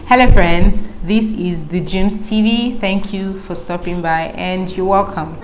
Hello friends, this is the thejumzb. Thank you for stopping by and you're welcome.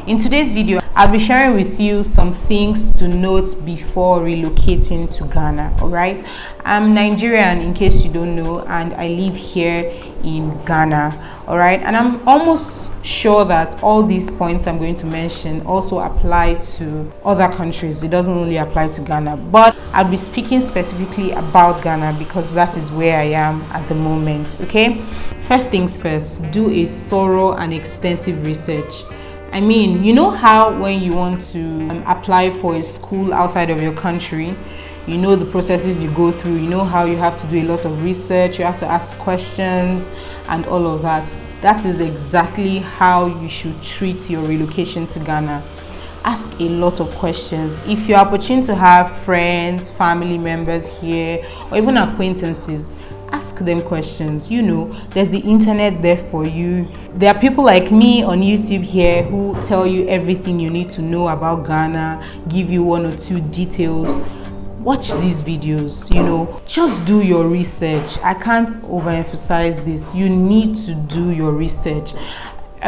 In today's video, I'll be sharing with you some things to note before relocating to Ghana. Alright, I'm Nigerian in case you don't know, and I live here in Ghana. Alright, and I'm almost sure that all these points I'm going to mention also apply to other countries. It doesn't only apply to Ghana, but I'll be speaking specifically about Ghana because that is where I am at the moment. Okay, first things first, do a thorough and extensive research. I mean, you know how when you want to apply for a school outside of your country, you know the processes you go through, you know how you have to do a lot of research, you have to ask questions and all of that. That is exactly how you should treat your relocation to Ghana. Ask a lot of questions. If you're opportune to have friends, family members here, or even acquaintances, ask them questions. You know, there's the internet there for you. There are people like me on YouTube here who tell you everything you need to know about Ghana, give you one or two details. Watch these videos, you know, just do your research. I can't overemphasize this. You need to do your research.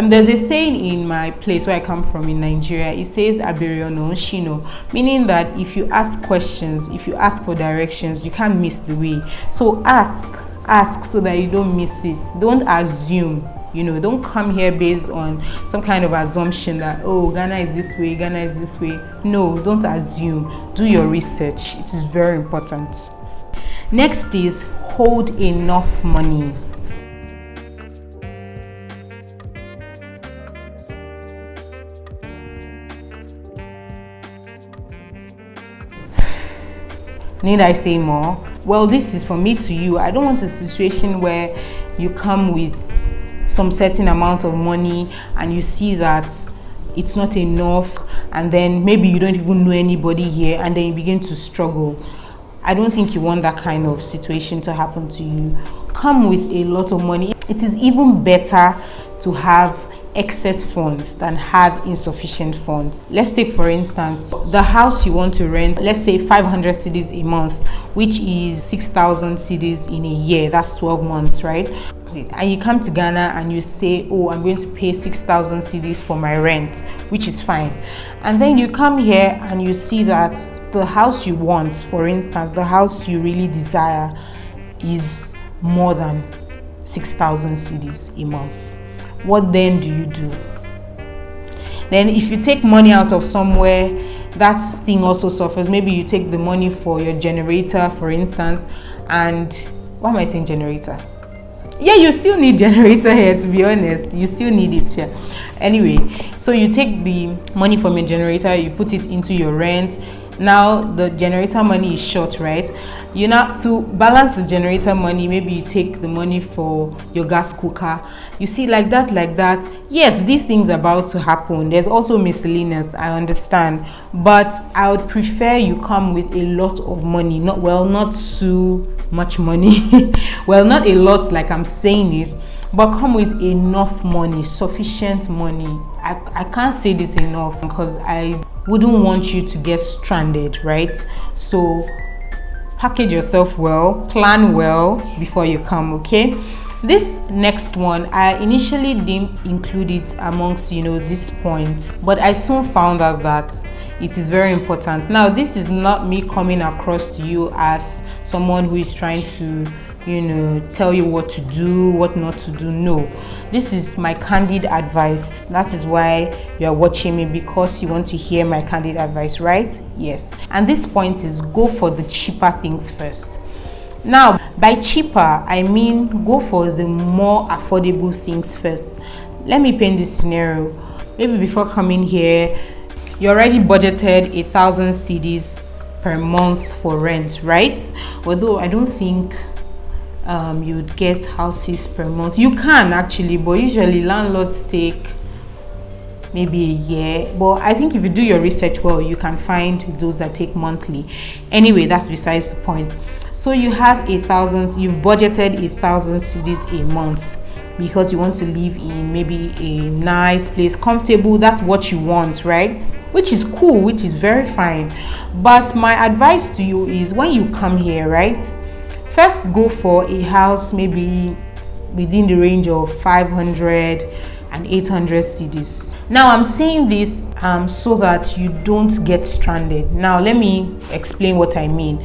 There's a saying in my place where I come from in Nigeria. It says "Abiriono Shino," meaning that if you ask questions, if you ask for directions, you can't miss the way. So ask so that you don't miss it. Don't assume. You know, don't come here based on some kind of assumption that, oh, Ghana is this way, Ghana is this way. No, don't assume. Do your research. It is very important. Next is hold enough money. Need I say more? Well, this is from me to you. I don't want a situation where you come with some certain amount of money and you see that it's not enough, and then maybe you don't even know anybody here and then you begin to struggle. I don't think you want that kind of situation to happen to you. Come with a lot of money. It is even better to have excess funds than have insufficient funds. Let's take for instance the house you want to rent, let's say 500 cedis a month, which is 6,000 cedis in a year. That's 12 months, right? And you come to Ghana and you say, oh, I'm going to pay 6,000 cedis for my rent, which is fine. And then you come here and you see that the house you want, for instance, the house you really desire, is more than 6,000 cedis a month. What then do you do? Then if you take money out of somewhere, that thing also suffers. Maybe you take the money for your generator, for instance, and why am I saying generator? Yeah, you still need generator here, to be honest. You still need it here. Anyway, so you take the money from your generator, you put it into your rent. Now the generator money is short, right? You know, to balance the generator money, maybe you take the money for your gas cooker. You see, like that. Yes, these things are about to happen. There's also miscellaneous, I understand, but I would prefer you come with a lot of money. Not too much money. Well, not a lot like I'm saying it, but come with enough money, sufficient money. I can't say this enough because I wouldn't want you to get stranded, right? So package yourself well, plan well before you come. Okay, this next one, I initially didn't include it amongst, you know, these points, but I soon found out that it is very important. Now, this is not me coming across to you as someone who is trying to, you know, tell you what to do, what not to do. No, this is my candid advice. That is why you are watching me, because you want to hear my candid advice, right? Yes. And this point is, go for the cheaper things first. Now, by cheaper, I mean go for the more affordable things first. Let me paint this scenario. Maybe before coming here, you already budgeted 1,000 cedis per month for rent, right? Although I don't think you'd get houses per month. You can actually, but usually landlords take maybe a year. But I think if you do your research well, you can find those that take monthly. Anyway, that's besides the point. So you have 1,000, you've budgeted 1,000 cedis a month. because you want to live in maybe a nice place, comfortable. That's what you want, right? Which is cool, which is very fine. But my advice to you is, when you come here, right, first go for a house maybe within the range of 500 and 800 cedis. Now I'm saying this so that you don't get stranded. Now let me explain what I mean.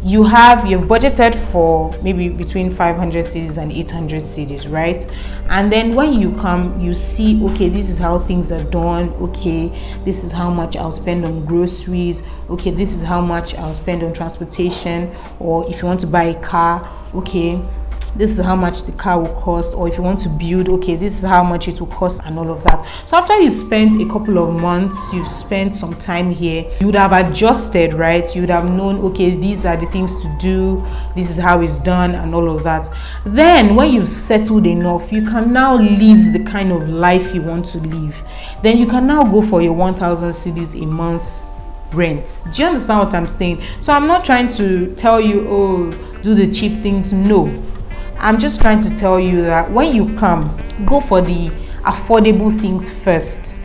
You've budgeted for maybe between 500 cedis and 800 cedis, right? And then when you come, you see, okay, this is how things are done. Okay, this is how much I'll spend on groceries. Okay, this is how much I'll spend on transportation. Or if you want to buy a car, okay, this is how much the car will cost. Or if you want to build, okay, this is how much it will cost, and all of that. So after you spent a couple of months, you've spent some time here, you would have adjusted, right? You would have known, okay, these are the things to do, this is how it's done, and all of that. Then when you've settled enough, you can now live the kind of life you want to live. Then you can now go for your 1,000 cedis a month rent. Do you understand what I'm saying? So I'm not trying to tell you, oh, do the cheap things. No, I'm just trying to tell you that when you come, go for the affordable things first.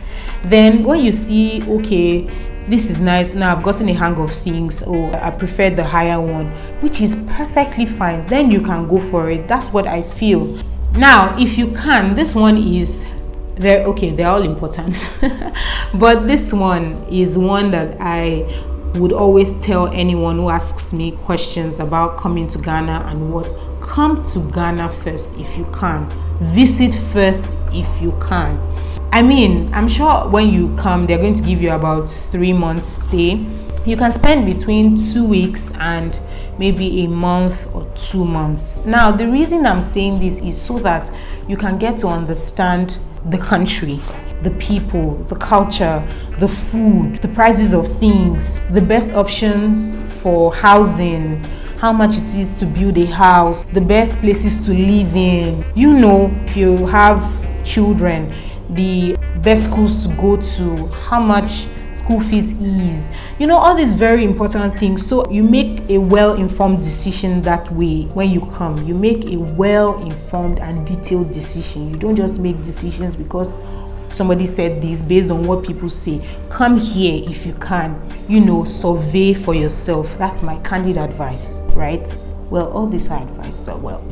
Then when you see, okay, this is nice, now I've gotten a hang of things, or I prefer the higher one, which is perfectly fine, then you can go for it. That's what I feel. Now if you can, this one is very okay, they're all important but this one is one that I would always tell anyone who asks me questions about coming to Ghana and what. Come to Ghana first if you can. Visit first if you can. I mean, I'm sure when you come, they're going to give you about 3 months stay. You can spend between 2 weeks and maybe a month or 2 months. Now, the reason I'm saying this is so that you can get to understand the country, the people, the culture, the food, the prices of things, the best options for housing, how much it is to build a house, the best places to live in. You know, if you have children, the best schools to go to, how much school fees is, you know, all these very important things. So you make a well-informed decision that way. When you come, you make a well-informed and detailed decision. You don't just make decisions because somebody said this based on what people say. Come here if you can, you know, survey for yourself. That's my candid advice, right? Well, all this advice, so well,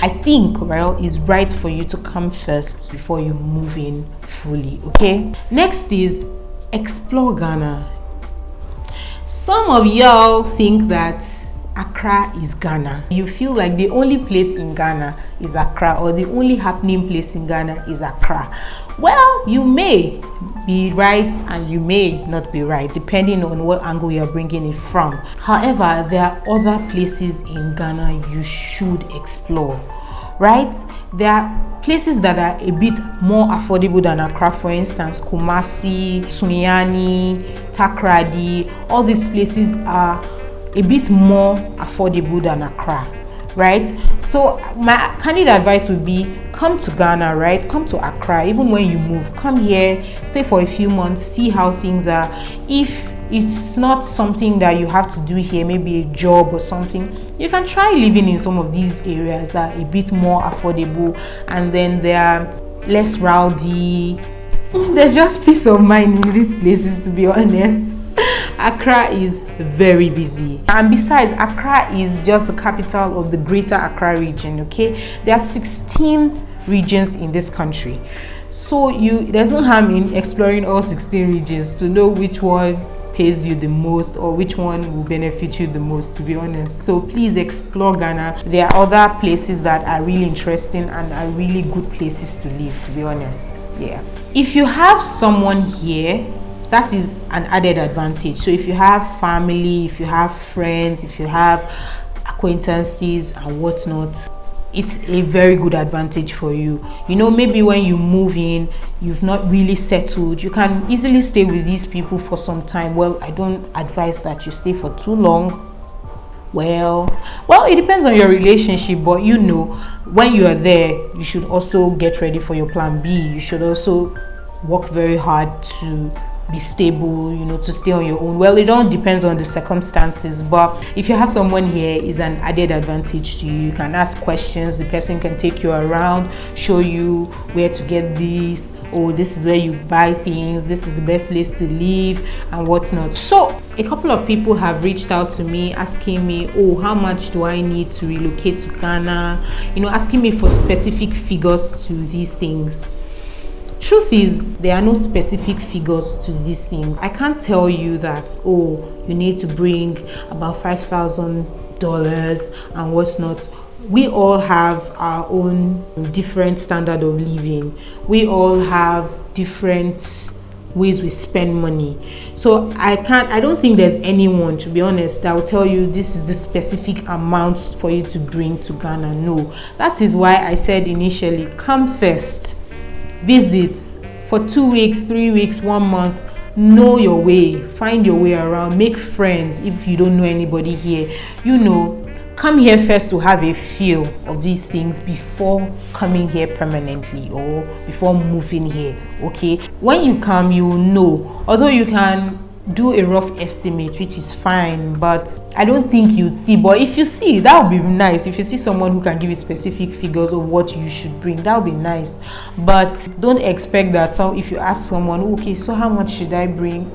I think, well, is right for you to come first before you move in fully, okay? Next is explore Ghana. Some of y'all think that Accra is Ghana. You feel like the only place in Ghana is Accra, or the only happening place in Ghana is Accra. Well, you may be right and you may not be right, depending on what angle you're bringing it from. However, there are other places in Ghana you should explore, right? There are places that are a bit more affordable than Accra. For instance, Kumasi, Sunyani, Takrady, all these places are a bit more affordable than Accra, right? So my candid advice would be, come to Ghana, right? Come to Accra. Even when you move, come here, stay for a few months, see how things are. If it's not something that you have to do here, maybe a job or something, you can try living in some of these areas that are a bit more affordable, and then they are less rowdy. There's just peace of mind in these places, to be honest. Accra is very busy, and besides, Accra is just the capital of the greater Accra region, okay? There are 16 regions in this country, so there's no harm in exploring all 16 regions to know which one pays you the most or which one will benefit you the most, to be honest. So please explore Ghana. There are other places that are really interesting and are really good places to live, to be honest. Yeah, if you have someone here, that is an added advantage. So if you have family, if you have friends, if you have acquaintances and whatnot, it's a very good advantage for you. You know, maybe when you move in, you've not really settled, you can easily stay with these people for some time. Well, I don't advise that you stay for too long. Well, it depends on your relationship, but you know, when you are there, you should also get ready for your plan B. You should also work very hard to be stable, you know, to stay on your own. Well, it all depends on the circumstances, but if you have someone here, is an added advantage to you. You can ask questions, the person can take you around, show you where to get this, oh, this is where you buy things, this is the best place to live and whatnot. So a couple of people have reached out to me asking me, oh, how much do I need to relocate to Ghana, you know, asking me for specific figures to these things. Truth is, there are no specific figures to these things. I can't tell you that, oh, you need to bring about $5,000 and whatnot. We all have our own different standard of living. We all have different ways we spend money. So I don't think there's anyone, to be honest, that will tell you this is the specific amount for you to bring to Ghana. No, that is why I said initially, come first. Visit for 2 weeks, 3 weeks, 1 month. Know your way, find your way around, make friends. If you don't know anybody here, you know, come here first to have a feel of these things before coming here permanently or before moving here. Okay, when you come, you will know. Although you can do a rough estimate, which is fine, but I don't think you'd see. But if you see, that would be nice. If you see someone who can give you specific figures of what you should bring, that would be nice. But don't expect that. So if you ask someone, okay, so how much should I bring?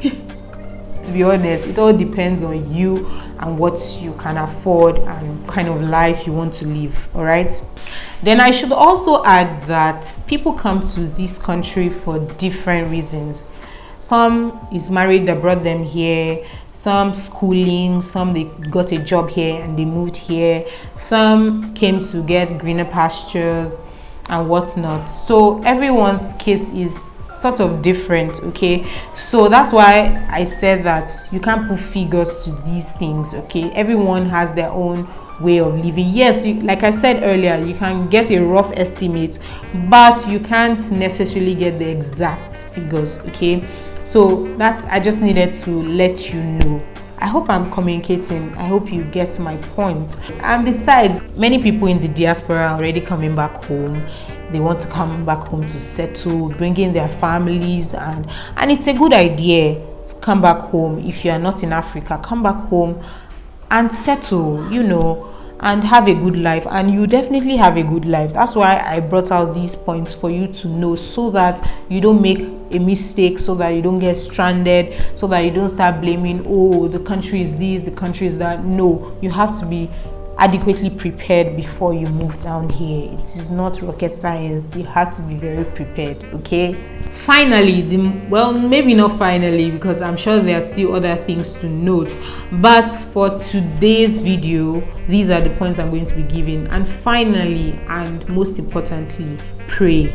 To be honest, it all depends on you and what you can afford and kind of life you want to live. All right, then I should also add that people come to this country for different reasons. Some is married that brought them here, some schooling, some they got a job here and they moved here, some came to get greener pastures and whatnot. So everyone's case is sort of different. Okay, so that's why I said that you can't put figures to these things. Okay, everyone has their own way of living. Yes, like I said earlier, you can get a rough estimate, but you can't necessarily get the exact figures. Okay, so I just needed to let you know. I hope I'm communicating. I hope you get my point. And besides, many people in the diaspora are already coming back home. They want to come back home to settle, bring in their families, and it's a good idea to come back home. If you are not in Africa, come back home and settle, you know, and have a good life. And you definitely have a good life. That's why I brought out these points for you to know, so that you don't make a mistake, so that you don't get stranded, so that you don't start blaming, oh, the country is this, the country is that. No, you have to be adequately prepared before you move down here. It is not rocket science. You have to be very prepared. Okay, finally, well, maybe not finally, because I'm sure there are still other things to note, but for today's video, these are the points I'm going to be giving. And finally, and most importantly, pray.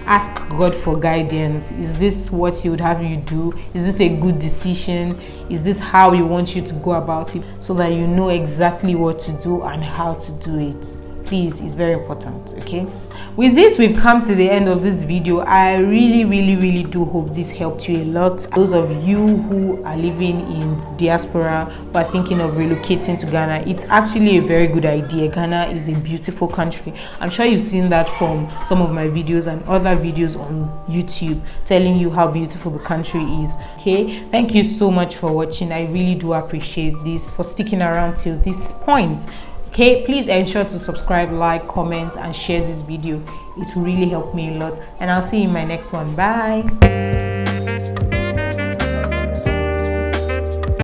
Ask God for guidance. Is this what He would have you do? Is this a good decision? Is this how He wants you to go about it? So that you know exactly what to do and how to do it. Please, it's very important. Okay, with this, we've come to the end of this video. I really do hope this helped you a lot. Those of you who are living in diaspora but thinking of relocating to Ghana, it's actually a very good idea. Ghana is a beautiful country. I'm sure you've seen that from some of my videos and other videos on YouTube, telling you how beautiful the country is. Okay, thank you so much for watching. I really do appreciate this, for sticking around till this point. Okay, please ensure to subscribe, like, comment, and share this video. It will really help me a lot. And I'll see you in my next one. Bye.